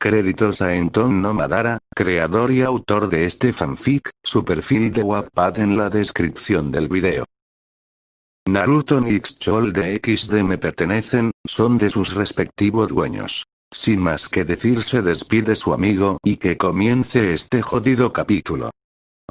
Créditos a Enton no Madara, creador y autor de este fanfic, su perfil de Wattpad en la descripción del video. Naruto ni Xchol de XD me pertenecen, son de sus respectivos dueños. Sin más que decir se despide su amigo y que comience este jodido capítulo.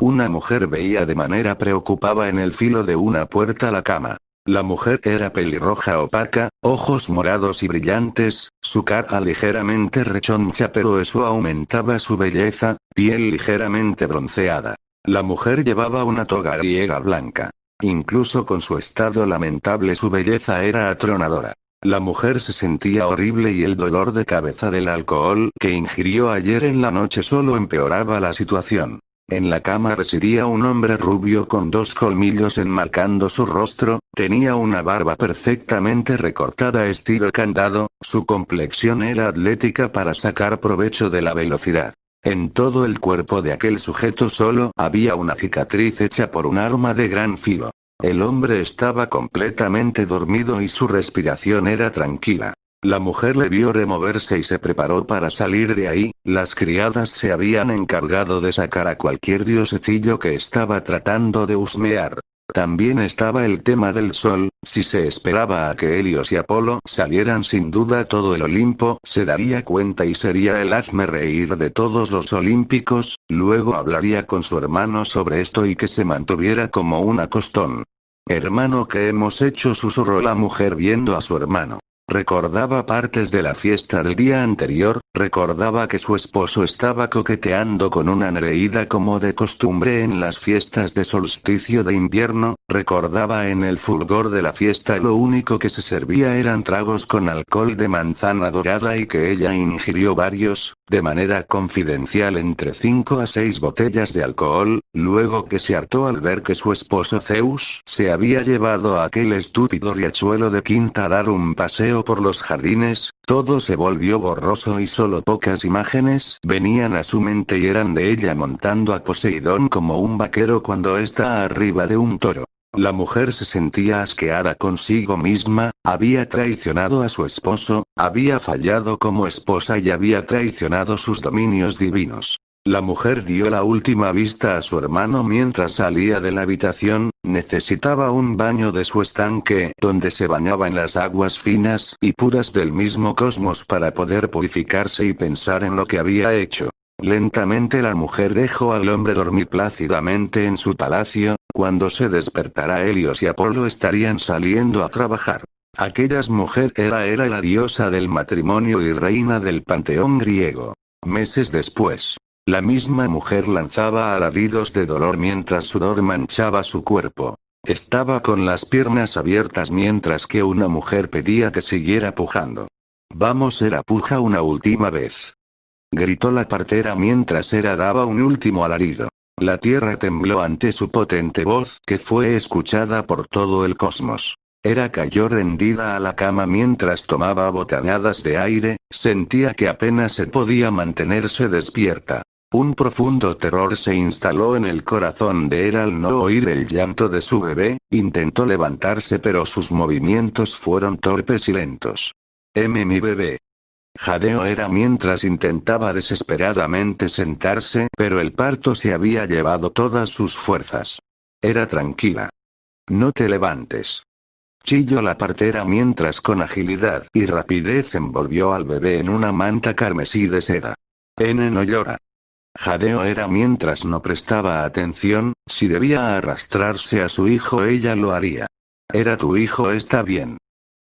Una mujer veía de manera preocupada en el filo de una puerta la cama. La mujer era pelirroja opaca, ojos morados y brillantes, su cara ligeramente rechoncha pero eso aumentaba su belleza, piel ligeramente bronceada. La mujer llevaba una toga griega blanca. Incluso con su estado lamentable su belleza era atronadora. La mujer se sentía horrible y el dolor de cabeza del alcohol que ingirió ayer en la noche solo empeoraba la situación. En la cama residía un hombre rubio con 2 colmillos enmarcando su rostro, tenía una barba perfectamente recortada estilo candado, su complexión era atlética para sacar provecho de la velocidad. En todo el cuerpo de aquel sujeto solo había una cicatriz hecha por un arma de gran filo. El hombre estaba completamente dormido y su respiración era tranquila. La mujer le vio removerse y se preparó para salir de ahí, las criadas se habían encargado de sacar a cualquier diosecillo que estaba tratando de husmear. También estaba el tema del sol, si se esperaba a que Helios y Apolo salieran sin duda todo el Olimpo se daría cuenta y sería el hazme reír de todos los olímpicos, luego hablaría con su hermano sobre esto y que se mantuviera como un acostón. Hermano, ¿qué hemos hecho?, susurró la mujer viendo a su hermano. Recordaba partes de la fiesta del día anterior, recordaba que su esposo estaba coqueteando con una nereida como de costumbre en las fiestas de solsticio de invierno, recordaba en el fulgor de la fiesta lo único que se servía eran tragos con alcohol de manzana dorada y que ella ingirió varios, de manera confidencial entre 5 a 6 botellas de alcohol, luego que se hartó al ver que su esposo Zeus se había llevado a aquel estúpido riachuelo de Quinta a dar un paseo por los jardines, todo se volvió borroso y solo pocas imágenes venían a su mente y eran de ella montando a Poseidón como un vaquero cuando está arriba de un toro. La mujer se sentía asqueada consigo misma, había traicionado a su esposo, había fallado como esposa y había traicionado sus dominios divinos. La mujer dio la última vista a su hermano mientras salía de la habitación, necesitaba un baño de su estanque donde se bañaba en las aguas finas y puras del mismo cosmos para poder purificarse y pensar en lo que había hecho. Lentamente la mujer dejó al hombre dormir plácidamente en su palacio, cuando se despertara Helios y Apolo estarían saliendo a trabajar. Aquella mujer era la diosa del matrimonio y reina del panteón griego. Meses después, la misma mujer lanzaba alaridos de dolor mientras sudor manchaba su cuerpo. Estaba con las piernas abiertas mientras que una mujer pedía que siguiera pujando. Vamos, Hera, puja una última vez. Gritó la partera mientras Hera daba un último alarido. La tierra tembló ante su potente voz que fue escuchada por todo el cosmos. Hera cayó rendida a la cama mientras tomaba botanadas de aire, sentía que apenas se podía mantenerse despierta. Un profundo terror se instaló en el corazón de Hera al no oír el llanto de su bebé, intentó levantarse pero sus movimientos fueron torpes y lentos. Mi bebé. Jadeó Hera mientras intentaba desesperadamente sentarse, pero el parto se había llevado todas sus fuerzas. Hera, tranquila. No te levantes. Chilló la partera mientras con agilidad y rapidez envolvió al bebé en una manta carmesí de seda. No llora. Jadeó Hera mientras no prestaba atención, si debía arrastrarse a su hijo ella lo haría. Hera, tu hijo está bien.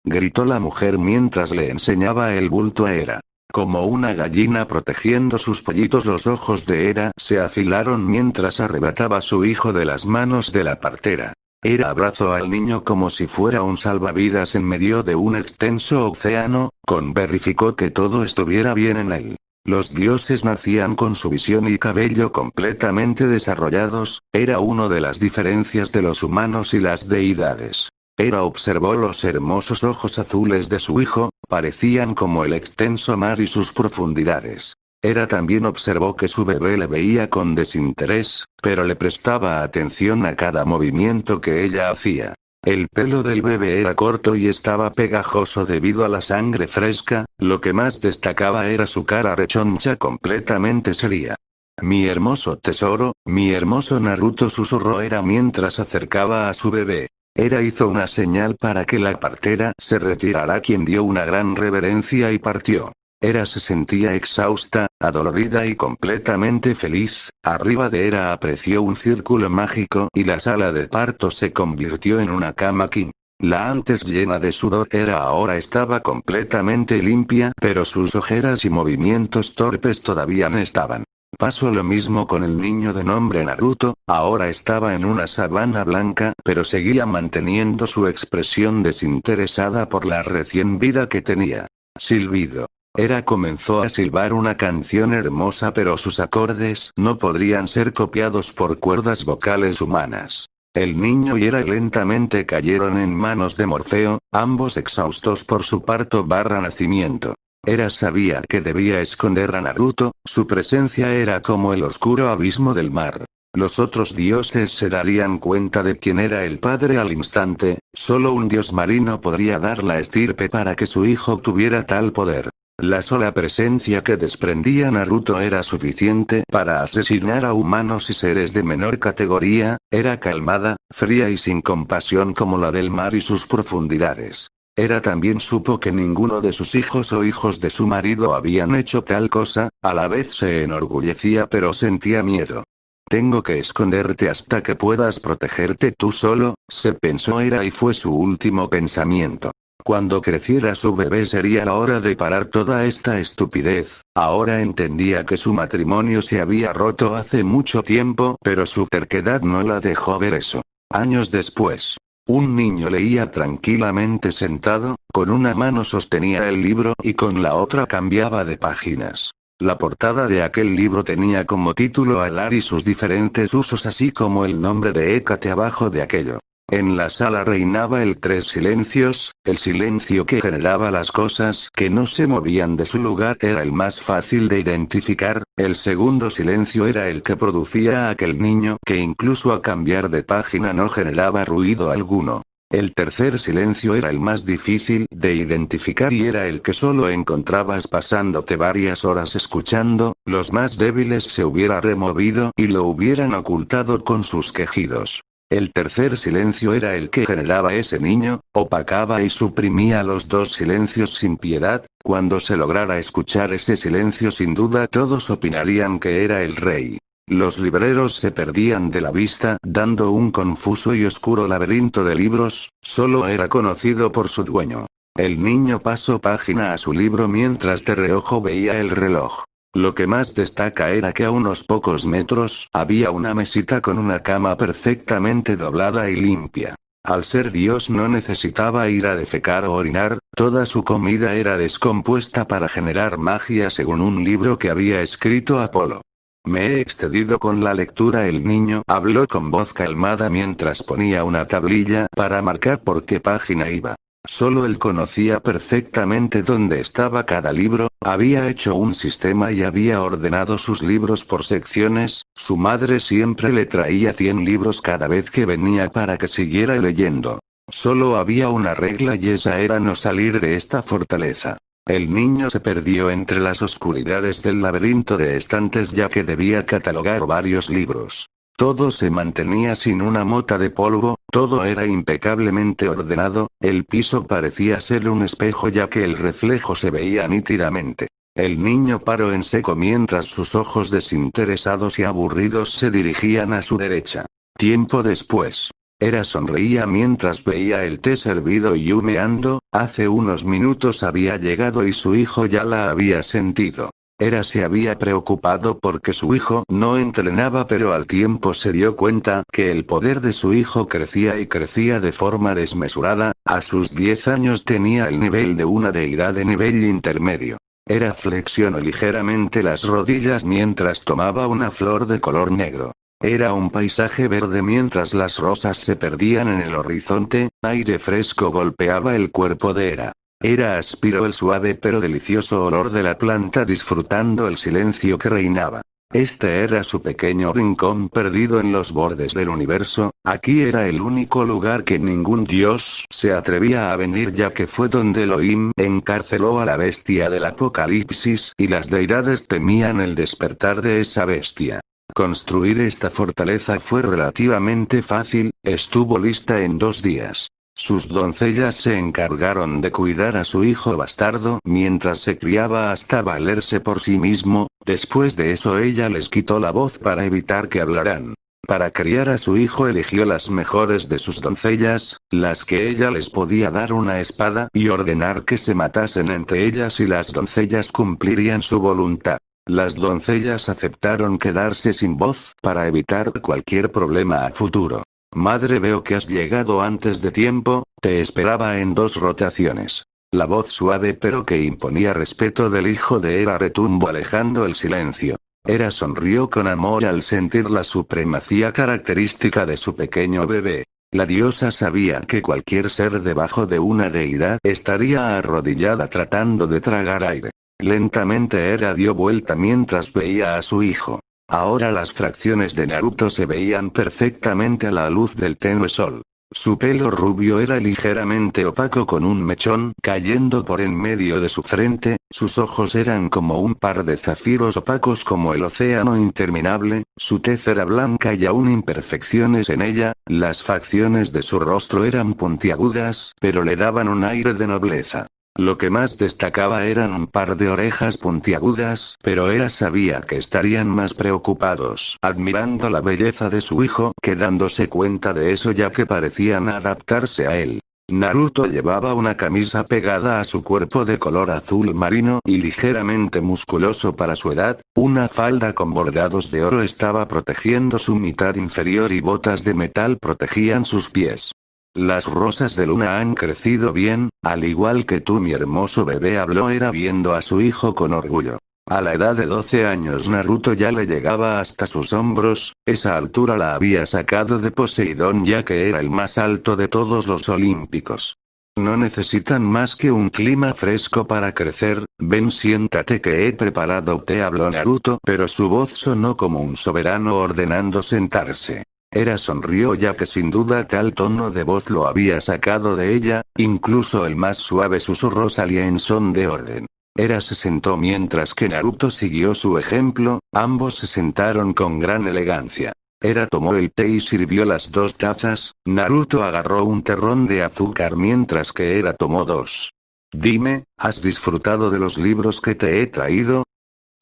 Gritó la mujer mientras le enseñaba el bulto a Hera. Como una gallina protegiendo sus pollitos, los ojos de Hera se afilaron mientras arrebataba a su hijo de las manos de la partera. Hera abrazó al niño como si fuera un salvavidas en medio de un extenso océano, verificó que todo estuviera bien en él. Los dioses nacían con su visión y cabello completamente desarrollados, era una de las diferencias de los humanos y las deidades. Hera observó los hermosos ojos azules de su hijo, parecían como el extenso mar y sus profundidades. Hera también observó que su bebé le veía con desinterés, pero le prestaba atención a cada movimiento que ella hacía. El pelo del bebé era corto y estaba pegajoso debido a la sangre fresca, lo que más destacaba era su cara rechoncha completamente seria. Mi hermoso tesoro, mi hermoso Naruto, susurró Era mientras acercaba a su bebé. Era hizo una señal para que la partera se retirara, quien dio una gran reverencia y partió. Era se sentía exhausta, adolorida y completamente feliz. Arriba de Era apreció un círculo mágico y la sala de parto se convirtió en una cama king. La antes llena de sudor Era ahora estaba completamente limpia, pero sus ojeras y movimientos torpes todavía no estaban. Pasó lo mismo con el niño de nombre Naruto, ahora estaba en una sabana blanca, pero seguía manteniendo su expresión desinteresada por la recién vida que tenía. Silbido. Era comenzó a silbar una canción hermosa, pero sus acordes no podrían ser copiados por cuerdas vocales humanas. El niño y Era lentamente cayeron en manos de Morfeo, ambos exhaustos por su parto/nacimiento. Era sabía que debía esconder a Naruto, su presencia era como el oscuro abismo del mar. Los otros dioses se darían cuenta de quién era el padre al instante, solo un dios marino podría dar la estirpe para que su hijo tuviera tal poder. La sola presencia que desprendía Naruto era suficiente para asesinar a humanos y seres de menor categoría, era calmada, fría y sin compasión como la del mar y sus profundidades. Era también supo que ninguno de sus hijos o hijos de su marido habían hecho tal cosa, a la vez se enorgullecía pero sentía miedo. Tengo que esconderte hasta que puedas protegerte tú solo, se pensó Era y fue su último pensamiento. Cuando creciera su bebé sería la hora de parar toda esta estupidez. Ahora entendía que su matrimonio se había roto hace mucho tiempo, pero su terquedad no la dejó ver eso. Años después. Un niño leía tranquilamente sentado, con una mano sostenía el libro y con la otra cambiaba de páginas. La portada de aquel libro tenía como título Alar y sus diferentes usos, así como el nombre de Hécate abajo de aquello. En la sala reinaba el tres silencios, el silencio que generaba las cosas que no se movían de su lugar era el más fácil de identificar, el segundo silencio era el que producía a aquel niño que incluso a cambiar de página no generaba ruido alguno. El tercer silencio era el más difícil de identificar y era el que solo encontrabas pasándote varias horas escuchando, los más débiles se hubiera removido y lo hubieran ocultado con sus quejidos. El tercer silencio era el que generaba ese niño, opacaba y suprimía los dos silencios sin piedad. Cuando se lograra escuchar ese silencio sin duda todos opinarían que era el rey. Los libreros se perdían de la vista dando un confuso y oscuro laberinto de libros, solo era conocido por su dueño. El niño pasó página a su libro mientras de reojo veía el reloj. Lo que más destaca era que a unos pocos metros había una mesita con una cama perfectamente doblada y limpia. Al ser Dios no necesitaba ir a defecar o orinar, toda su comida era descompuesta para generar magia según un libro que había escrito Apolo. Me he excedido con la lectura. El niño habló con voz calmada mientras ponía una tablilla para marcar por qué página iba. Solo él conocía perfectamente dónde estaba cada libro, había hecho un sistema y había ordenado sus libros por secciones. Su madre siempre le traía 100 libros cada vez que venía para que siguiera leyendo. Solo había una regla y esa era no salir de esta fortaleza. El niño se perdió entre las oscuridades del laberinto de estantes ya que debía catalogar varios libros. Todo se mantenía sin una mota de polvo, todo era impecablemente ordenado, el piso parecía ser un espejo ya que el reflejo se veía nítidamente. El niño paró en seco mientras sus ojos desinteresados y aburridos se dirigían a su derecha. Tiempo después. Era sonreía mientras veía el té servido y humeando, hace unos minutos había llegado y su hijo ya la había sentido. Era se había preocupado porque su hijo no entrenaba pero al tiempo se dio cuenta que el poder de su hijo crecía y crecía de forma desmesurada, a sus 10 años tenía el nivel de una deidad de nivel intermedio. Era flexionó ligeramente las rodillas mientras tomaba una flor de color negro. Era un paisaje verde mientras las rosas se perdían en el horizonte, aire fresco golpeaba el cuerpo de Era. Era aspiró el suave pero delicioso olor de la planta disfrutando el silencio que reinaba. Este era su pequeño rincón perdido en los bordes del universo, aquí era el único lugar que ningún dios se atrevía a venir ya que fue donde Elohim encarceló a la bestia del apocalipsis y las deidades temían el despertar de esa bestia. Construir esta fortaleza fue relativamente fácil, estuvo lista en 2 días. Sus doncellas se encargaron de cuidar a su hijo bastardo mientras se criaba hasta valerse por sí mismo, después de eso ella les quitó la voz para evitar que hablaran. Para criar a su hijo eligió las mejores de sus doncellas, las que ella les podía dar una espada y ordenar que se matasen entre ellas y las doncellas cumplirían su voluntad. Las doncellas aceptaron quedarse sin voz para evitar cualquier problema a futuro. Madre, veo que has llegado antes de tiempo, te esperaba en 2 rotaciones. La voz suave pero que imponía respeto del hijo de Hera retumbó alejando el silencio. Hera sonrió con amor al sentir la supremacía característica de su pequeño bebé. La diosa sabía que cualquier ser debajo de una deidad estaría arrodillada tratando de tragar aire. Lentamente Hera dio vuelta mientras veía a su hijo. Ahora las fracciones de Naruto se veían perfectamente a la luz del tenue sol. Su pelo rubio era ligeramente opaco con un mechón cayendo por en medio de su frente, sus ojos eran como un par de zafiros opacos como el océano interminable, su tez era blanca y aún imperfecciones en ella, las facciones de su rostro eran puntiagudas, pero le daban un aire de nobleza. Lo que más destacaba eran un par de orejas puntiagudas, pero Hera sabía que estarían más preocupados admirando la belleza de su hijo que dándose cuenta de eso ya que parecían adaptarse a él. Naruto llevaba una camisa pegada a su cuerpo de color azul marino y ligeramente musculoso para su edad, una falda con bordados de oro estaba protegiendo su mitad inferior y botas de metal protegían sus pies. Las rosas de luna han crecido bien, al igual que tú mi hermoso bebé, habló Hera viendo a su hijo con orgullo. A la edad de 12 años Naruto ya le llegaba hasta sus hombros, esa altura la había sacado de Poseidón ya que era el más alto de todos los olímpicos. No necesitan más que un clima fresco para crecer, ven siéntate que he preparado té, habló Naruto, pero su voz sonó como un soberano ordenando sentarse. Hera sonrió ya que sin duda tal tono de voz lo había sacado de ella, incluso el más suave susurro salía en son de orden. Hera se sentó mientras que Naruto siguió su ejemplo, ambos se sentaron con gran elegancia. Hera tomó el té y sirvió las 2 tazas, Naruto agarró un terrón de azúcar mientras que Hera tomó 2. Dime, ¿has disfrutado de los libros que te he traído?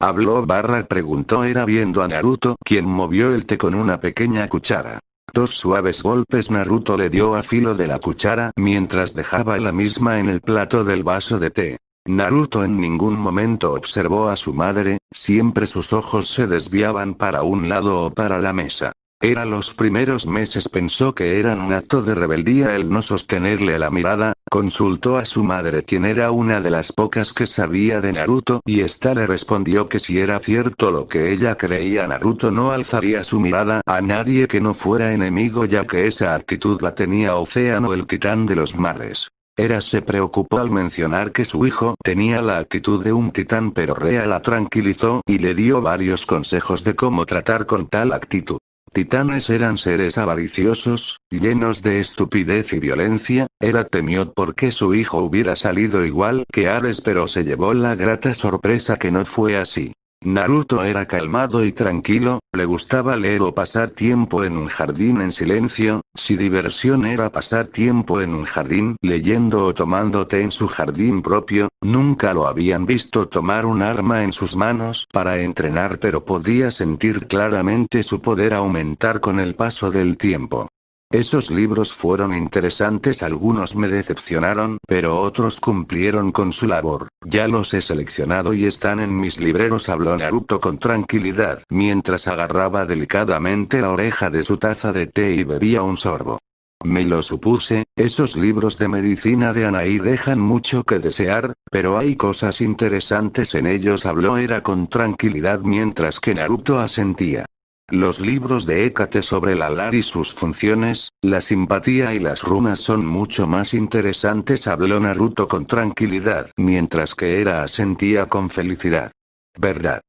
¿Habló preguntó Hera viendo a Naruto quien movió el té con una pequeña cuchara. 2 suaves golpes Naruto le dio a filo de la cuchara mientras dejaba la misma en el plato del vaso de té. Naruto en ningún momento observó a su madre, siempre sus ojos se desviaban para un lado o para la mesa. Hera los primeros meses pensó que era un acto de rebeldía el no sostenerle la mirada, consultó a su madre quien era una de las pocas que sabía de Naruto y ésta le respondió que si era cierto lo que ella creía Naruto no alzaría su mirada a nadie que no fuera enemigo ya que esa actitud la tenía Océano el titán de los mares. Hera se preocupó al mencionar que su hijo tenía la actitud de un titán pero Rea la tranquilizó y le dio varios consejos de cómo tratar con tal actitud. Titanes eran seres avariciosos, llenos de estupidez y violencia, Hera temió porque su hijo hubiera salido igual que Ares pero se llevó la grata sorpresa que no fue así. Naruto era calmado y tranquilo, le gustaba leer o pasar tiempo en un jardín en silencio, si diversión era pasar tiempo en un jardín leyendo o tomando té en su jardín propio, nunca lo habían visto tomar un arma en sus manos para entrenar pero podía sentir claramente su poder aumentar con el paso del tiempo. Esos libros fueron interesantes, algunos me decepcionaron, pero otros cumplieron con su labor. Ya los he seleccionado y están en mis libreros, habló Naruto con tranquilidad, mientras agarraba delicadamente la oreja de su taza de té y bebía un sorbo. Me lo supuse, esos libros de medicina de Anai dejan mucho que desear, pero hay cosas interesantes en ellos, habló Hera con tranquilidad mientras que Naruto asentía. Los libros de Hécate sobre la Lar y sus funciones, la simpatía y las runas son mucho más interesantes, habló Naruto con tranquilidad, mientras que Hera asentía con felicidad. ¿Verdad?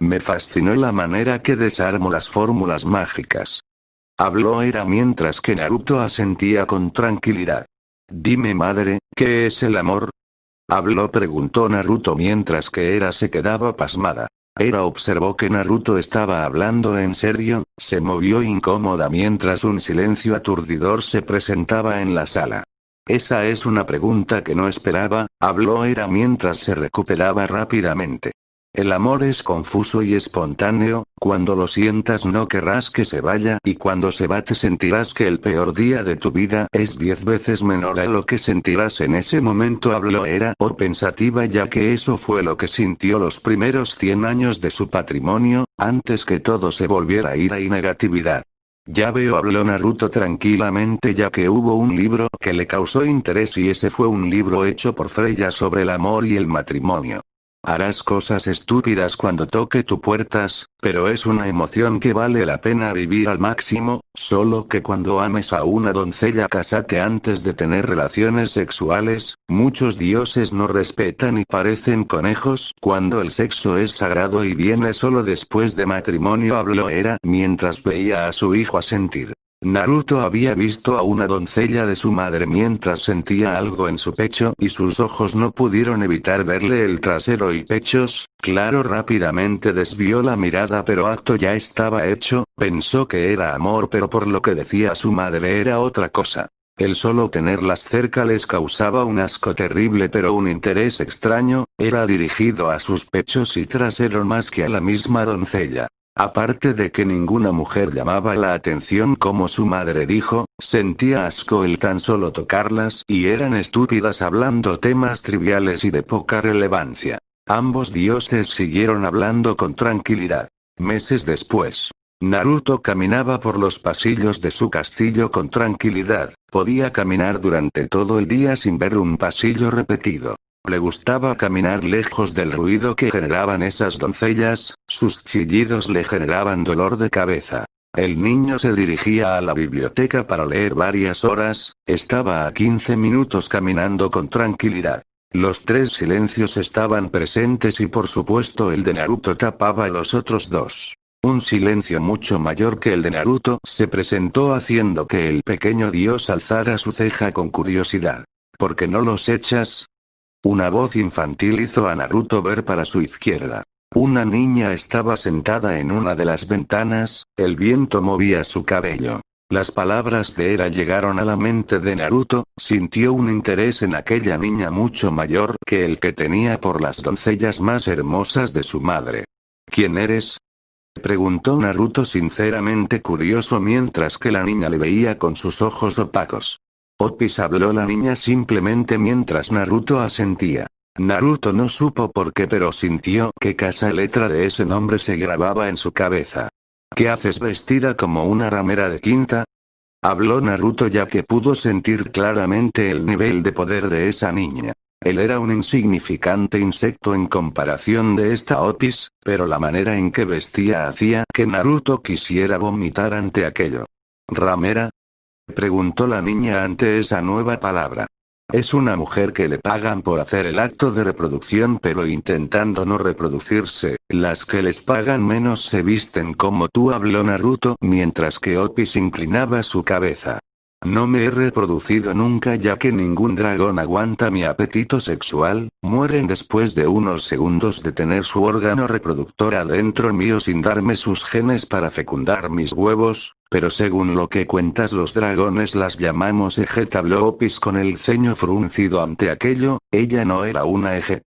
Me fascinó la manera que desarmó las fórmulas mágicas. Habló Era mientras que Naruto asentía con tranquilidad. Dime madre, ¿qué es el amor? Habló, preguntó Naruto mientras que Era se quedaba pasmada. Era observó que Naruto estaba hablando en serio, se movió incómoda mientras un silencio aturdidor se presentaba en la sala. Esa es una pregunta que no esperaba, habló Era mientras se recuperaba rápidamente. El amor es confuso y espontáneo, cuando lo sientas no querrás que se vaya y cuando se va te sentirás que el peor día de tu vida es 10 veces menor a lo que sentirás en ese momento, habló Era pensativa ya que eso fue lo que sintió los primeros 100 años de su patrimonio, antes que todo se volviera ira y negatividad. Ya veo, habló Naruto tranquilamente ya que hubo un libro que le causó interés y ese fue un libro hecho por Freya sobre el amor y el matrimonio. Harás cosas estúpidas cuando toque tu puertas, pero es una emoción que vale la pena vivir al máximo, solo que cuando ames a una doncella cásate antes de tener relaciones sexuales, muchos dioses no respetan y parecen conejos cuando el sexo es sagrado y viene solo después de matrimonio, habló Era mientras veía a su hijo asentir. Naruto había visto a una doncella de su madre mientras sentía algo en su pecho y sus ojos no pudieron evitar verle el trasero y pechos, claro, rápidamente desvió la mirada pero acto ya estaba hecho, pensó que era amor pero por lo que decía su madre era otra cosa. El solo tenerlas cerca les causaba un asco terrible pero un interés extraño, era dirigido a sus pechos y trasero más que a la misma doncella. Aparte de que ninguna mujer llamaba la atención como su madre dijo, sentía asco el tan solo tocarlas y eran estúpidas hablando temas triviales y de poca relevancia. Ambos dioses siguieron hablando con tranquilidad. Meses después, Naruto caminaba por los pasillos de su castillo con tranquilidad, podía caminar durante todo el día sin ver un pasillo repetido. Le gustaba caminar lejos del ruido que generaban esas doncellas, sus chillidos le generaban dolor de cabeza. El niño se dirigía a la biblioteca para leer varias horas, estaba a 15 minutos caminando con tranquilidad. Los tres silencios estaban presentes y por supuesto el de Naruto tapaba a los otros dos. Un silencio mucho mayor que el de Naruto se presentó haciendo que el pequeño dios alzara su ceja con curiosidad. ¿Por qué no los echas? Una voz infantil hizo a Naruto ver para su izquierda. Una niña estaba sentada en una de las ventanas, el viento movía su cabello. Las palabras de Era llegaron a la mente de Naruto, sintió un interés en aquella niña mucho mayor que el que tenía por las doncellas más hermosas de su madre. ¿Quién eres? Preguntó Naruto sinceramente curioso mientras que la niña le veía con sus ojos opacos. Opis, habló la niña simplemente mientras Naruto asentía. Naruto no supo por qué pero sintió que cada letra de ese nombre se grababa en su cabeza. ¿Qué haces vestida como una ramera de quinta? Habló Naruto ya que pudo sentir claramente el nivel de poder de esa niña. Él era un insignificante insecto en comparación de esta Opis, pero la manera en que vestía hacía que Naruto quisiera vomitar ante aquello. ¿Ramera? Preguntó la niña ante esa nueva palabra. Es una mujer que le pagan por hacer el acto de reproducción pero intentando no reproducirse, las que les pagan menos se visten como tú, habló Naruto mientras que Opis inclinaba su cabeza. No me he reproducido nunca ya que ningún dragón aguanta mi apetito sexual, mueren después de unos segundos de tener su órgano reproductor adentro mío sin darme sus genes para fecundar mis huevos, pero según lo que cuentas los dragones las llamamos Ejet, habló Opis con el ceño fruncido ante aquello, ella no era una Ejet.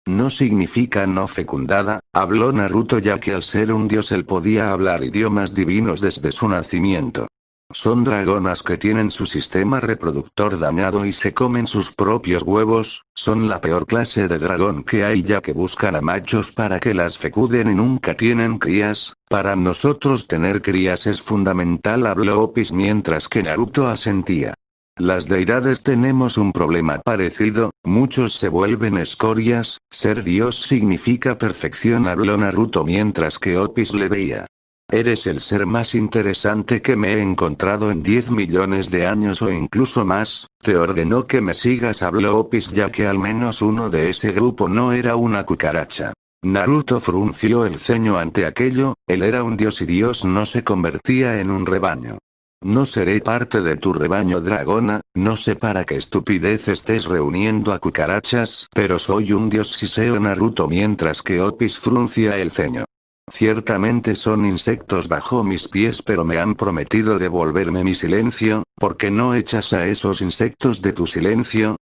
No significa no fecundada, habló Naruto ya que al ser un dios él podía hablar idiomas divinos desde su nacimiento. Son dragonas que tienen su sistema reproductor dañado y se comen sus propios huevos, son la peor clase de dragón que hay ya que buscan a machos para que las fecuden y nunca tienen crías, para nosotros tener crías es fundamental, habló Opis mientras que Naruto asentía. Las deidades tenemos un problema parecido, muchos se vuelven escorias, ser dios significa perfección, habló Naruto mientras que Opis le veía. Eres el ser más interesante que me he encontrado en 10 millones de años o incluso más, te ordenó que me sigas, habló Opis ya que al menos uno de ese grupo no era una cucaracha. Naruto frunció el ceño ante aquello, él era un dios y Dios no se convertía en un rebaño. No seré parte de tu rebaño dragona, no sé para qué estupidez estés reuniendo a cucarachas, pero soy un dios siseo Naruto mientras que Opis fruncía el ceño. Ciertamente son insectos bajo mis pies pero me han prometido devolverme mi silencio, ¿por qué no echas a esos insectos de tu silencio?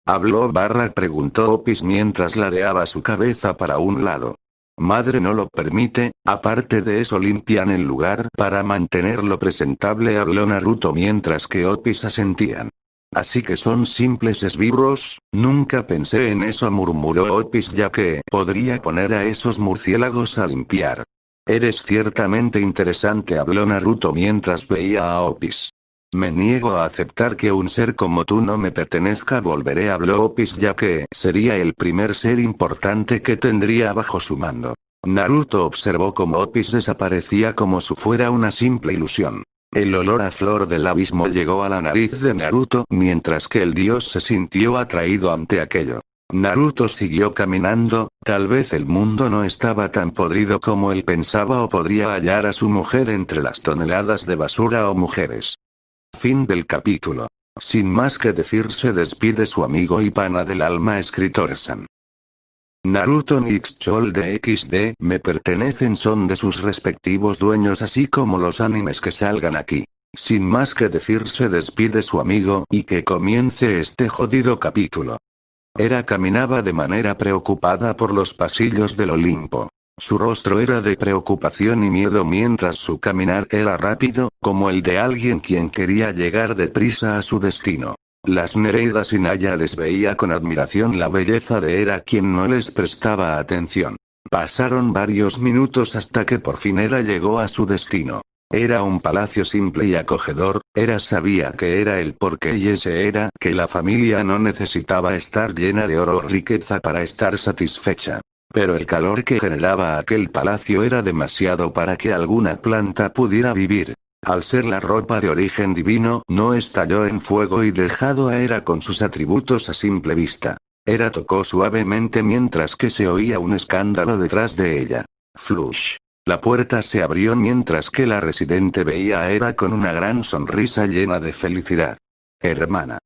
¿Habló preguntó Opis mientras ladeaba su cabeza para un lado. Madre no lo permite, aparte de eso limpian el lugar para mantenerlo presentable habló Naruto mientras que Opis asentían. Así que son simples esbirros, nunca pensé en eso murmuró Opis ya que podría poner a esos murciélagos a limpiar. Eres ciertamente interesante habló Naruto mientras veía a Opis. Me niego a aceptar que un ser como tú no me pertenezca volveré habló Opis ya que sería el primer ser importante que tendría bajo su mando. Naruto observó cómo Opis desaparecía como si fuera una simple ilusión. El olor a flor del abismo llegó a la nariz de Naruto mientras que el dios se sintió atraído ante aquello. Naruto siguió caminando, tal vez el mundo no estaba tan podrido como él pensaba o podría hallar a su mujer entre las toneladas de basura o mujeres. Fin del capítulo. Sin más que decir se despide su amigo y pana del alma escritor-san. Naruto Nix Chol de XD me pertenecen son de sus respectivos dueños así como los animes que salgan aquí. Sin más que decir se despide su amigo y que comience este jodido capítulo. Hera caminaba de manera preocupada por los pasillos del Olimpo. Su rostro era de preocupación y miedo mientras su caminar era rápido, como el de alguien quien quería llegar deprisa a su destino. Las Nereidas y Náyades veía con admiración la belleza de Hera quien no les prestaba atención. Pasaron varios minutos hasta que por fin Hera llegó a su destino. Era un palacio simple y acogedor, Hera sabía que era el porqué y ese era que la familia no necesitaba estar llena de oro o riqueza para estar satisfecha. Pero el calor que generaba aquel palacio era demasiado para que alguna planta pudiera vivir. Al ser la ropa de origen divino, no estalló en fuego y dejado a Hera con sus atributos a simple vista. Hera tocó suavemente mientras que se oía un escándalo detrás de ella. Flush. La puerta se abrió mientras que la residente veía a Hera con una gran sonrisa llena de felicidad. Hermana.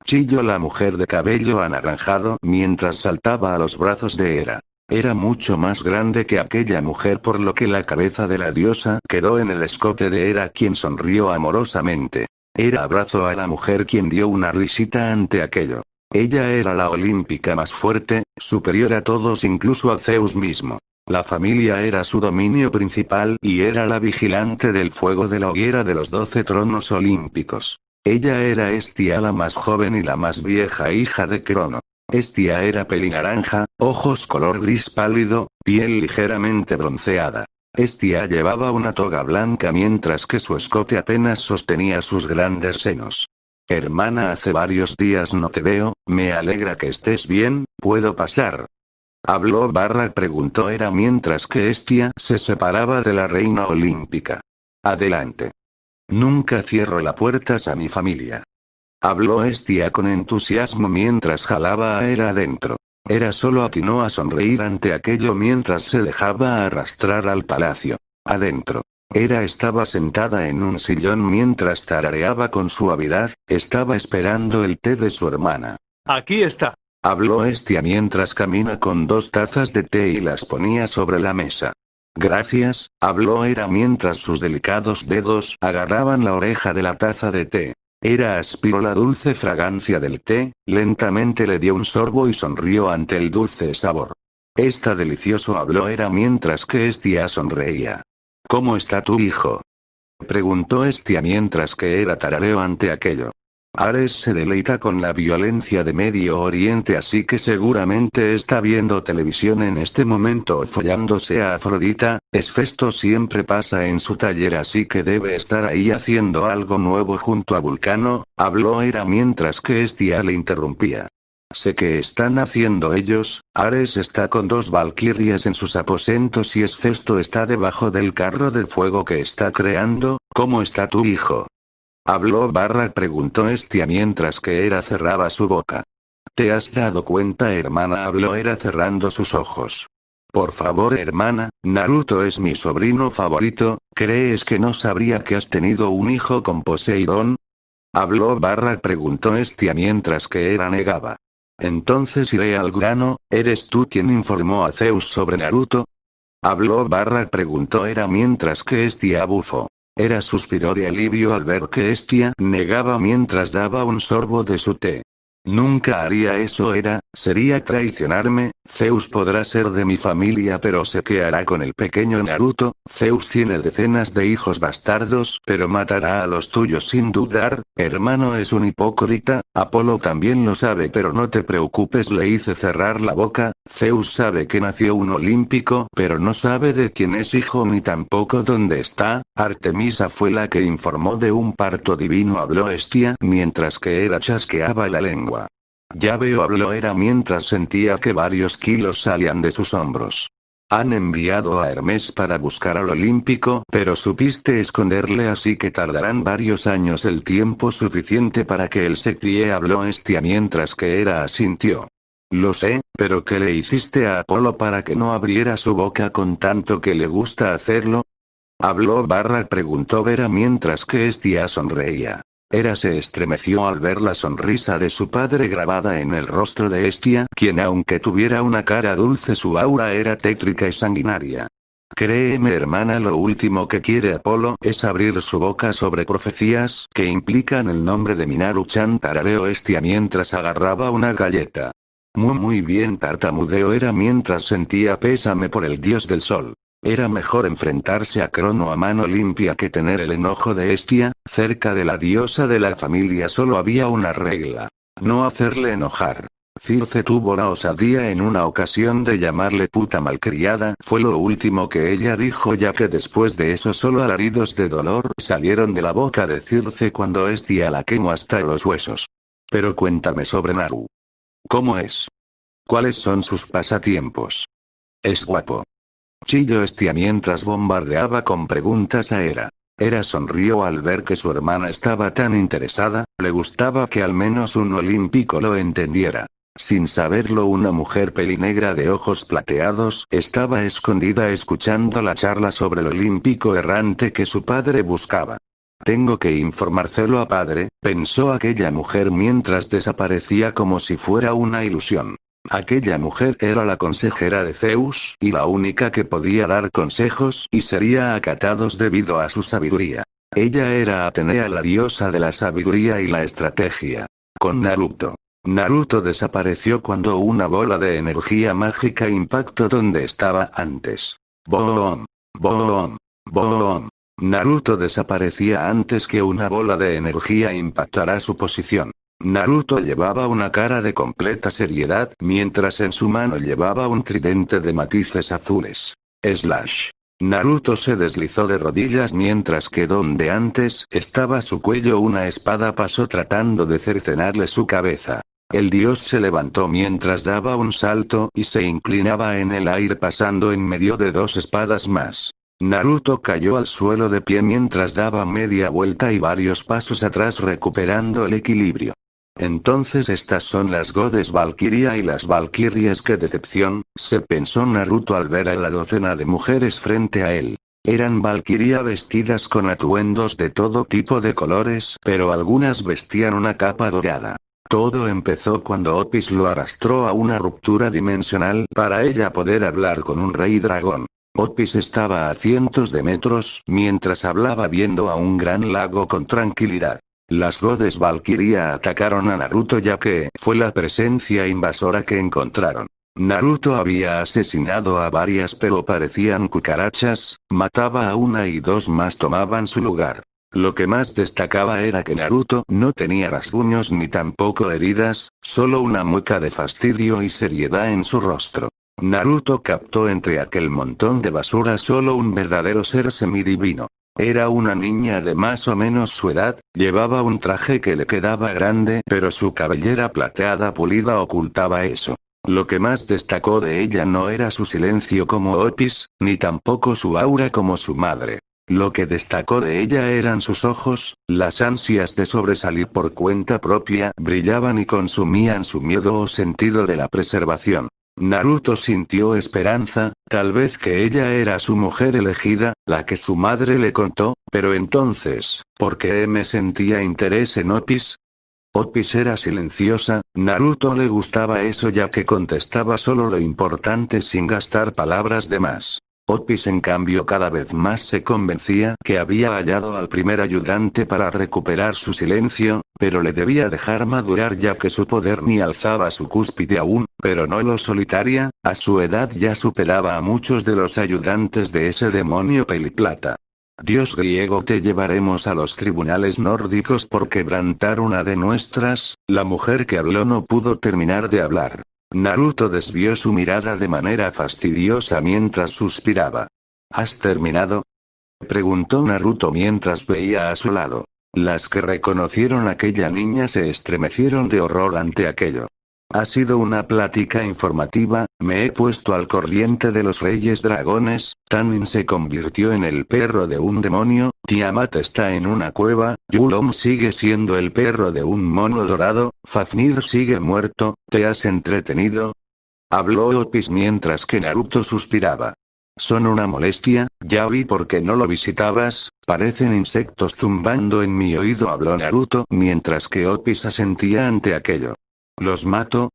Chilló la mujer de cabello anaranjado mientras saltaba a los brazos de Hera. Era mucho más grande que aquella mujer por lo que la cabeza de la diosa quedó en el escote de Hera quien sonrió amorosamente. Hera abrazó a la mujer quien dio una risita ante aquello. Ella era la olímpica más fuerte, superior a todos incluso a Zeus mismo. La familia era su dominio principal y era la vigilante del fuego de la hoguera de los 12 tronos olímpicos. Ella era Hestia la más joven y la más vieja hija de Crono. Hestia era pelinaranja, ojos color gris pálido, piel ligeramente bronceada. Hestia llevaba una toga blanca mientras que su escote apenas sostenía sus grandes senos. Hermana, hace varios días no te veo, me alegra que estés bien, ¿puedo pasar? Habló preguntó Hera mientras que Hestia se separaba de la reina olímpica. Adelante. Nunca cierro las puertas a mi familia. Habló Hestia con entusiasmo mientras jalaba a Hera adentro. Hera solo atinó a sonreír ante aquello mientras se dejaba arrastrar al palacio. Adentro. Hera estaba sentada en un sillón mientras tarareaba con suavidad, estaba esperando el té de su hermana. Aquí está. Habló Hestia mientras camina con 2 tazas de té y las ponía sobre la mesa. Gracias, habló Hera mientras sus delicados dedos agarraban la oreja de la taza de té. Hera aspiró la dulce fragancia del té, lentamente le dio un sorbo y sonrió ante el dulce sabor. Está delicioso habló Hera mientras que Hestia sonreía. ¿Cómo está tu hijo? Preguntó Hestia mientras que Hera tarareó ante aquello. Ares se deleita con la violencia de Medio Oriente así que seguramente está viendo televisión en este momento o follándose a Afrodita, Hefesto siempre pasa en su taller así que debe estar ahí haciendo algo nuevo junto a Vulcano, habló Hera mientras que Hestia le interrumpía. Sé que están haciendo ellos, Ares está con 2 valquirias en sus aposentos y Hefesto está debajo del carro de fuego que está creando, ¿cómo está tu hijo? Habló preguntó Hestia mientras que Hera cerraba su boca. ¿Te has dado cuenta hermana? Habló Hera cerrando sus ojos. Por favor hermana, Naruto es mi sobrino favorito, ¿crees que no sabría que has tenido un hijo con Poseidón? ¿Habló barra preguntó Estia mientras que Era negaba. Entonces iré al grano, ¿eres tú quien informó a Zeus sobre Naruto? Habló barra preguntó Era mientras que Estia bufó. Era suspiró de alivio al ver que Estia negaba mientras daba un sorbo de su té. Nunca haría eso sería traicionarme, Zeus podrá ser de mi familia pero sé qué hará con el pequeño Naruto, Zeus tiene decenas de hijos bastardos pero matará a los tuyos sin dudar, hermano es un hipócrita, Apolo también lo sabe pero no te preocupes le hice cerrar la boca, Zeus sabe que nació un olímpico pero no sabe de quién es hijo ni tampoco dónde está, Artemisa fue la que informó de un parto divino habló Estia mientras que Era chasqueaba la lengua. Ya veo habló Era mientras sentía que varios kilos salían de sus hombros. Han enviado a Hermes para buscar al olímpico pero supiste esconderle así que tardarán varios años el tiempo suficiente para que él se críe habló Estia mientras que Era asintió. Lo sé, pero ¿qué le hiciste a Apolo para que no abriera su boca con tanto que le gusta hacerlo? Habló barra preguntó Vera mientras que Estia sonreía. Era se estremeció al ver la sonrisa de su padre grabada en el rostro de Estia, quien aunque tuviera una cara dulce su aura era tétrica y sanguinaria. Créeme hermana lo último que quiere Apolo es abrir su boca sobre profecías que implican el nombre de Minaru-chan tarareó Estia mientras agarraba una galleta. Muy bien tartamudeó Era mientras sentía pésame por el dios del sol. Era mejor enfrentarse a Crono a mano limpia que tener el enojo de Estia, cerca de la diosa de la familia solo había una regla. No hacerle enojar. Circe tuvo la osadía en una ocasión de llamarle puta malcriada, fue lo último que ella dijo ya que después de eso solo alaridos de dolor salieron de la boca de Circe cuando Estia la quemó hasta los huesos. Pero cuéntame sobre Naru. ¿Cómo es? ¿Cuáles son sus pasatiempos? Es guapo. Chilló Estia mientras bombardeaba con preguntas a Era. Era sonrió al ver que su hermana estaba tan interesada, le gustaba que al menos un olímpico lo entendiera. Sin saberlo una mujer pelinegra de ojos plateados estaba escondida escuchando la charla sobre el olímpico errante que su padre buscaba. Tengo que informárselo a padre, pensó aquella mujer mientras desaparecía como si fuera una ilusión. Aquella mujer era la consejera de Zeus y la única que podía dar consejos y sería acatados debido a su sabiduría. Ella era Atenea la diosa de la sabiduría y la estrategia. Con Naruto. Naruto desapareció cuando una bola de energía mágica impactó donde estaba antes. Boom. Boom. Boom. Naruto desaparecía antes que una bola de energía impactara su posición. Naruto llevaba una cara de completa seriedad, mientras en su mano llevaba un tridente de matices azules. Slash. Naruto se deslizó de rodillas mientras que donde antes estaba su cuello una espada pasó tratando de cercenarle su cabeza. El dios se levantó mientras daba un salto y se inclinaba en el aire pasando en medio de dos espadas más. Naruto cayó al suelo de pie mientras daba media vuelta y varios pasos atrás recuperando el equilibrio. Entonces estas son las godes Valkyria y las Valkyries qué decepción, se pensó Naruto al ver a la docena de mujeres frente a él. Eran Valkyria vestidas con atuendos de todo tipo de colores, pero algunas vestían una capa dorada. Todo empezó cuando Opis lo arrastró a una ruptura dimensional para ella poder hablar con un rey dragón. Opis estaba a cientos de metros mientras hablaba viendo a un gran lago con tranquilidad. Las godes Valkyria atacaron a Naruto ya que fue la presencia invasora que encontraron. Naruto había asesinado a varias pero parecían cucarachas, mataba a una y dos más tomaban su lugar. Lo que más destacaba era que Naruto no tenía rasguños ni tampoco heridas, solo una mueca de fastidio y seriedad en su rostro. Naruto captó entre aquel montón de basura solo un verdadero ser semidivino. Era una niña de más o menos su edad, llevaba un traje que le quedaba grande pero su cabellera plateada pulida ocultaba eso. Lo que más destacó de ella no era su silencio como Opis, ni tampoco su aura como su madre. Lo que destacó de ella eran sus ojos, las ansias de sobresalir por cuenta propia brillaban y consumían su miedo o sentido de la preservación. Naruto sintió esperanza, tal vez que ella era su mujer elegida, la que su madre le contó, pero entonces, ¿por qué me sentía interés en Otis? Otis era silenciosa, Naruto le gustaba eso ya que contestaba solo lo importante sin gastar palabras de más. Otis en cambio cada vez más se convencía que había hallado al primer ayudante para recuperar su silencio, pero le debía dejar madurar ya que su poder ni alzaba su cúspide aún, pero no lo solitaria, a su edad ya superaba a muchos de los ayudantes de ese demonio peliplata. Dios griego, te llevaremos a los tribunales nórdicos por quebrantar una de nuestras. La mujer que habló no pudo terminar de hablar. Naruto desvió su mirada de manera fastidiosa mientras suspiraba. ¿Has terminado? Preguntó Naruto mientras veía a su lado. Las que reconocieron a aquella niña se estremecieron de horror ante aquello. Ha sido una plática informativa, me he puesto al corriente de los reyes dragones, Tanin se convirtió en el perro de un demonio, Tiamat está en una cueva, Yulong sigue siendo el perro de un mono dorado, Fafnir sigue muerto, ¿te has entretenido? Habló Otis mientras que Naruto suspiraba. Son una molestia, ya vi por qué no lo visitabas, parecen insectos zumbando en mi oído, habló Naruto mientras que Otis asentía ante aquello. ¿Los mato?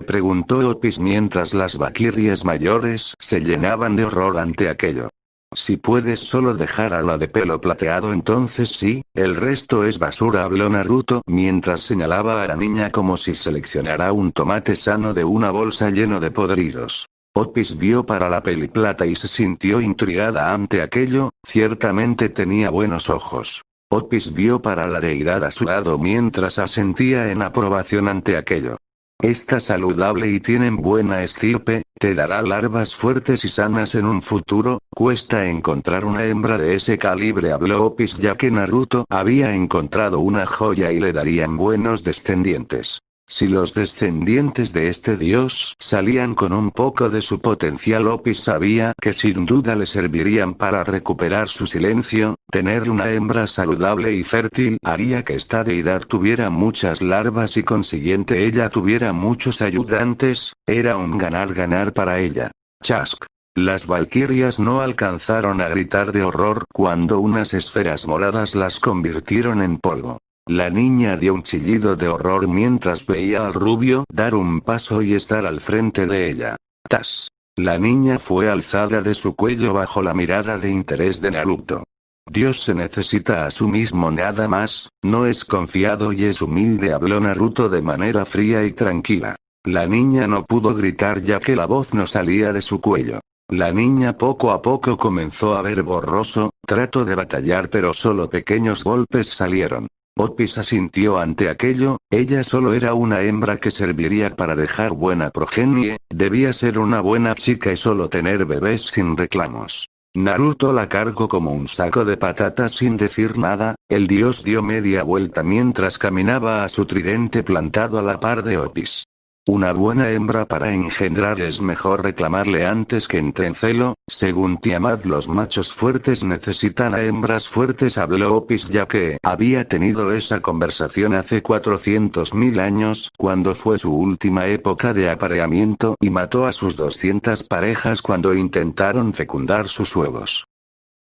Preguntó Otis mientras las valquirias mayores se llenaban de horror ante aquello. Si puedes solo dejar a la de pelo plateado entonces sí, el resto es basura, habló Naruto mientras señalaba a la niña como si seleccionara un tomate sano de una bolsa lleno de podridos. Otis vio para la peliplata y se sintió intrigada ante aquello, ciertamente tenía buenos ojos. Otis vio para la deidad a su lado mientras asentía en aprobación ante aquello. Está saludable y tienen buena estirpe, te dará larvas fuertes y sanas en un futuro, cuesta encontrar una hembra de ese calibre, habló Otis ya que Naruto había encontrado una joya y le darían buenos descendientes. Si los descendientes de este dios salían con un poco de su potencial, Otis sabía que sin duda le servirían para recuperar su silencio, tener una hembra saludable y fértil haría que esta deidad tuviera muchas larvas y consiguiente ella tuviera muchos ayudantes, era un ganar-ganar para ella. Chask. Las valquirias no alcanzaron a gritar de horror cuando unas esferas moradas las convirtieron en polvo. La niña dio un chillido de horror mientras veía al rubio dar un paso y estar al frente de ella. ¡Tas! La niña fue alzada de su cuello bajo la mirada de interés de Naruto. Dios se necesita a sí mismo nada más, no es confiado y es humilde, habló Naruto de manera fría y tranquila. La niña no pudo gritar ya que la voz no salía de su cuello. La niña poco a poco comenzó a ver borroso, trató de batallar pero solo pequeños golpes salieron. Otis asintió ante aquello, ella solo era una hembra que serviría para dejar buena progenie, debía ser una buena chica y solo tener bebés sin reclamos. Naruto la cargó como un saco de patatas sin decir nada, el dios dio media vuelta mientras caminaba a su tridente plantado a la par de Otis. Una buena hembra para engendrar es mejor reclamarle antes que entre en celo, según Tiamat los machos fuertes necesitan a hembras fuertes, habló Otis ya que había tenido esa conversación hace 400.000 años, cuando fue su última época de apareamiento y mató a sus 200 parejas cuando intentaron fecundar sus huevos.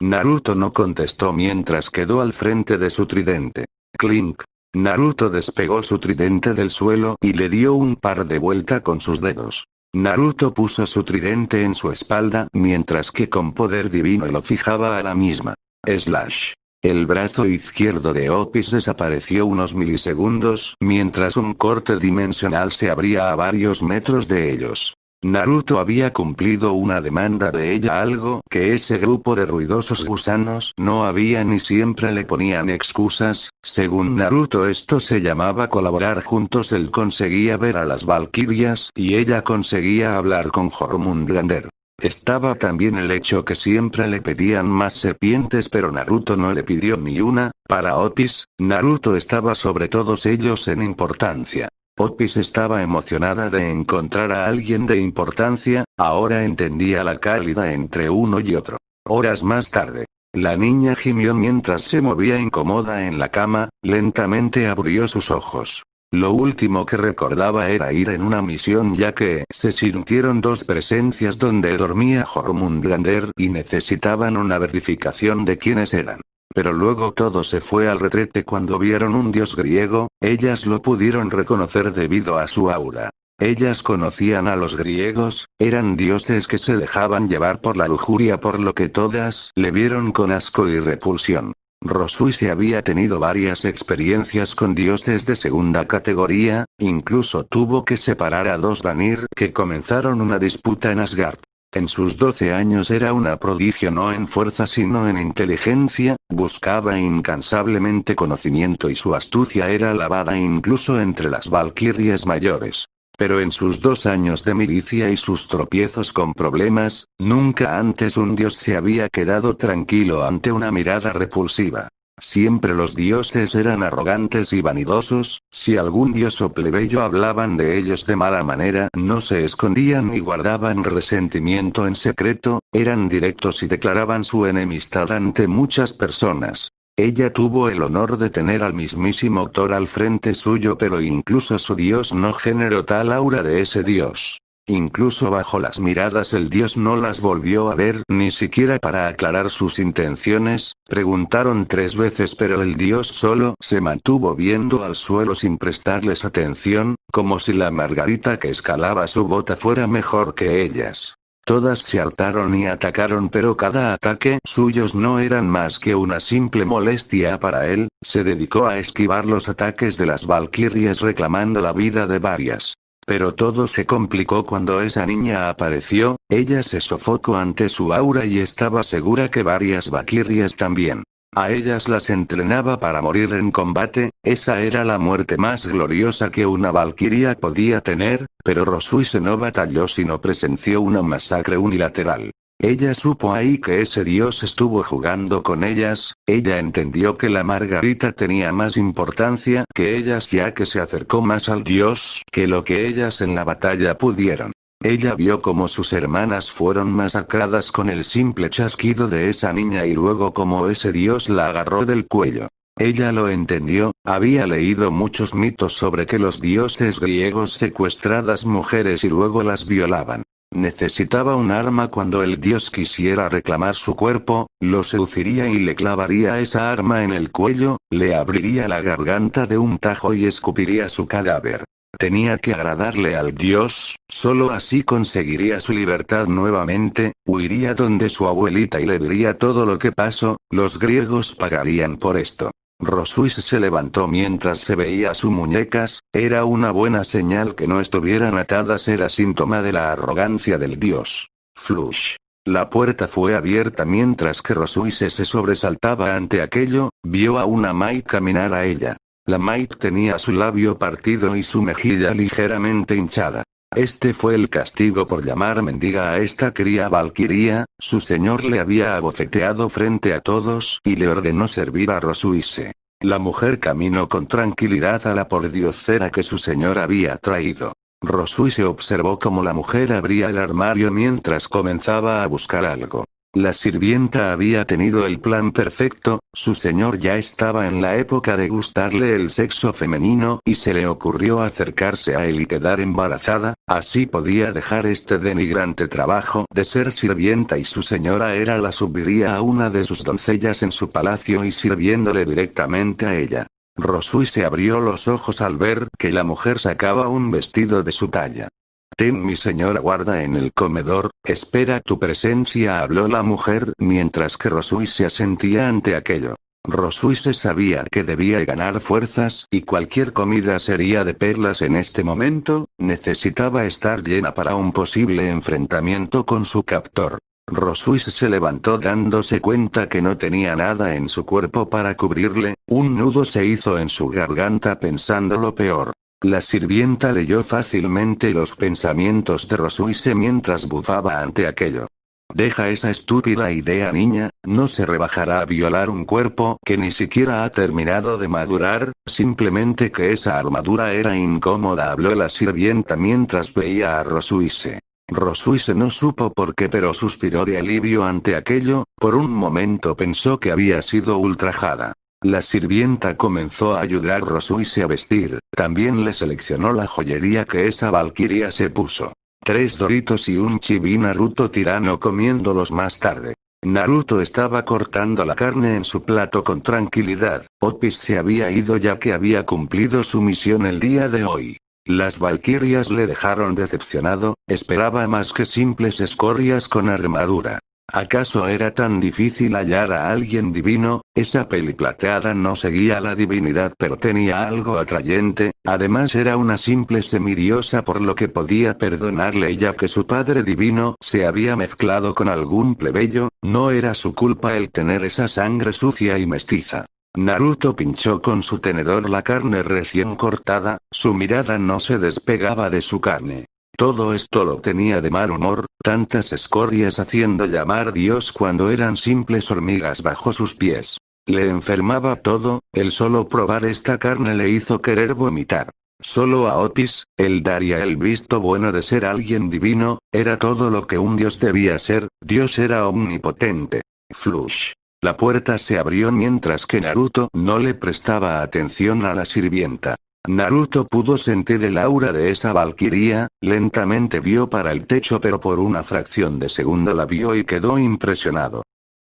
Naruto no contestó mientras quedó al frente de su tridente. Clink. Naruto despegó su tridente del suelo y le dio un par de vueltas con sus dedos. Naruto puso su tridente en su espalda mientras que con poder divino lo fijaba a la misma. Slash. El brazo izquierdo de Otis desapareció unos milisegundos mientras un corte dimensional se abría a varios metros de ellos. Naruto había cumplido una demanda de ella, algo que ese grupo de ruidosos gusanos no habían y siempre le ponían excusas. Según Naruto esto se llamaba colaborar juntos, él conseguía ver a las valquirias y ella conseguía hablar con Jormungandr. Estaba también el hecho que siempre le pedían más serpientes pero Naruto no le pidió ni una. Para Otis, Naruto estaba sobre todos ellos en importancia. Otis estaba emocionada de encontrar a alguien de importancia, ahora entendía la cálida entre uno y otro. Horas más tarde, la niña gimió mientras se movía incómoda en la cama, lentamente abrió sus ojos. Lo último que recordaba era ir en una misión ya que se sintieron dos presencias donde dormía Jormungandr y necesitaban una verificación de quiénes eran. Pero luego todo se fue al retrete cuando vieron un dios griego, ellas lo pudieron reconocer debido a su aura. Ellas conocían a los griegos, eran dioses que se dejaban llevar por la lujuria por lo que todas le vieron con asco y repulsión. Rosuise había tenido varias experiencias con dioses de segunda categoría, incluso tuvo que separar a dos Vanir que comenzaron una disputa en Asgard. En sus 12 años era una prodigio no en fuerza sino en inteligencia, buscaba incansablemente conocimiento y su astucia era alabada incluso entre las valquirias mayores. Pero en sus 2 años de milicia y sus tropiezos con problemas, nunca antes un dios se había quedado tranquilo ante una mirada repulsiva. Siempre los dioses eran arrogantes y vanidosos, si algún dios o plebeyo hablaban de ellos de mala manera no se escondían ni guardaban resentimiento en secreto, eran directos y declaraban su enemistad ante muchas personas. Ella tuvo el honor de tener al mismísimo Thor al frente suyo pero incluso su dios no generó tal aura de ese dios. Incluso bajo las miradas el dios no las volvió a ver ni siquiera para aclarar sus intenciones, preguntaron 3 veces pero el dios solo se mantuvo viendo al suelo sin prestarles atención, como si la margarita que escalaba su bota fuera mejor que ellas. Todas se hartaron y atacaron pero cada ataque suyos no eran más que una simple molestia para él, se dedicó a esquivar los ataques de las valquirias reclamando la vida de varias. Pero todo se complicó cuando esa niña apareció, ella se sofocó ante su aura y estaba segura que varias valquirias también. A ellas las entrenaba para morir en combate, esa era la muerte más gloriosa que una valquiria podía tener, pero Rosuise no batalló sino presenció una masacre unilateral. Ella supo ahí que ese dios estuvo jugando con ellas, ella entendió que la margarita tenía más importancia que ellas ya que se acercó más al dios que lo que ellas en la batalla pudieron. Ella vio cómo sus hermanas fueron masacradas con el simple chasquido de esa niña y luego cómo ese dios la agarró del cuello. Ella lo entendió, había leído muchos mitos sobre que los dioses griegos secuestradas mujeres y luego las violaban. Necesitaba un arma cuando el dios quisiera reclamar su cuerpo, lo seduciría y le clavaría esa arma en el cuello, le abriría la garganta de un tajo y escupiría su cadáver. Tenía que agradarle al dios, solo así conseguiría su libertad nuevamente, huiría donde su abuelita y le diría todo lo que pasó, los griegos pagarían por esto. Rosuise se levantó mientras se veía sus muñecas, era una buena señal que no estuvieran atadas, era síntoma de la arrogancia del dios. Flush. La puerta fue abierta mientras que Rosuise se sobresaltaba ante aquello, vio a una Maid caminar a ella. La Maid tenía su labio partido y su mejilla ligeramente hinchada. Este fue el castigo por llamar mendiga a esta cría valquiria, su señor le había abofeteado frente a todos y le ordenó servir a Rosuise. La mujer caminó con tranquilidad a la pordiosera que su señor había traído. Rosuise observó cómo la mujer abría el armario mientras comenzaba a buscar algo. La sirvienta había tenido el plan perfecto, su señor ya estaba en la época de gustarle el sexo femenino y se le ocurrió acercarse a él y quedar embarazada, así podía dejar este denigrante trabajo de ser sirvienta y su señora la subiría a una de sus doncellas en su palacio y sirviéndole directamente a ella. Rosuise abrió los ojos al ver que la mujer sacaba un vestido de su talla. Ten mi señora guarda en el comedor, espera tu presencia, habló la mujer mientras que Rosuise asentía ante aquello. Rosuise sabía que debía ganar fuerzas y cualquier comida sería de perlas en este momento, necesitaba estar llena para un posible enfrentamiento con su captor. Rosuise se levantó dándose cuenta que no tenía nada en su cuerpo para cubrirle, un nudo se hizo en su garganta pensando lo peor. La sirvienta leyó fácilmente los pensamientos de Rosuise mientras bufaba ante aquello. Deja esa estúpida idea, niña, no se rebajará a violar un cuerpo que ni siquiera ha terminado de madurar, simplemente que esa armadura era incómoda, habló la sirvienta mientras veía a Rosuise. Rosuise no supo por qué pero suspiró de alivio ante aquello, por un momento pensó que había sido ultrajada. La sirvienta comenzó a ayudar a Rosuise a vestir, también le seleccionó la joyería que esa valquiria se puso. 3 Doritos y un chibi Naruto tirano comiéndolos más tarde. Naruto estaba cortando la carne en su plato con tranquilidad. Opis se había ido ya que había cumplido su misión el día de hoy. Las valquirias le dejaron decepcionado, esperaba más que simples escorias con armadura. ¿Acaso era tan difícil hallar a alguien divino? Esa peli plateada no seguía a la divinidad pero tenía algo atrayente, además era una simple semidiosa por lo que podía perdonarle ya que su padre divino se había mezclado con algún plebeyo, no era su culpa el tener esa sangre sucia y mestiza. Naruto pinchó con su tenedor la carne recién cortada, su mirada no se despegaba de su carne. Todo esto lo tenía de mal humor, tantas escorias haciendo llamar Dios cuando eran simples hormigas bajo sus pies. Le enfermaba todo, el solo probar esta carne le hizo querer vomitar. Solo a Otis, él daría el visto bueno de ser alguien divino, era todo lo que un dios debía ser, Dios era omnipotente. Flush. La puerta se abrió mientras que Naruto no le prestaba atención a la sirvienta. Naruto pudo sentir el aura de esa valquiria, lentamente vio para el techo pero por una fracción de segundo la vio y quedó impresionado.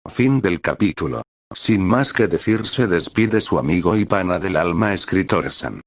Fin del capítulo. Sin más que decir se despide su amigo y pana del alma escritor San.